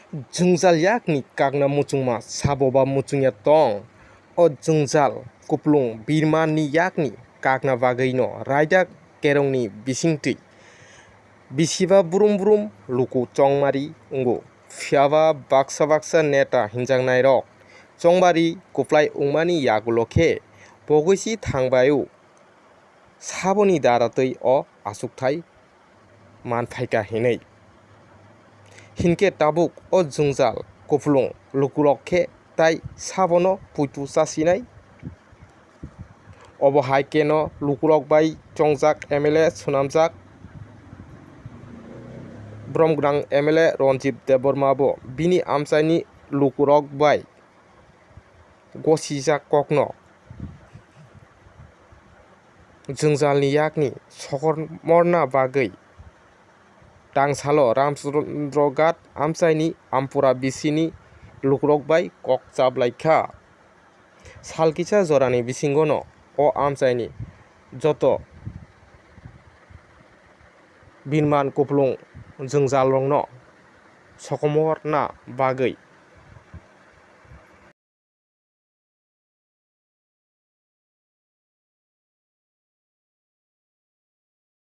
Jungjal yakni kakna muchungma saboba muchungya tong. O jungjal kuplung birmani yakni kakna bagui no raida kerongni bisingtwi. Bisiba burum luku chongmari ungo phiaba baksa neta hinjangnai rok chongbari kuplai ungmani yagulo khe bogoisi thangbaio saboni daratwi o asukthai manphaika hinui. Hinkhe tabuk o jungjal kuplung lukurok khe tai sabono puitu chasinai. Obo hai keno lukurok bai chongjak MLA swnamjak Bromgrang MLA Ronjit Deborma bo bini amchaini lukurok bai gosijak kokno jungjalni yakni sokormorna bagui tangsalo Ramchandra Ghat amchaini Ampura bisini lukurok bai kok chaplaikha. Salkisa jorani bisingo no o amchaini joto binman kuplung jungjalrokno sokomorna bagui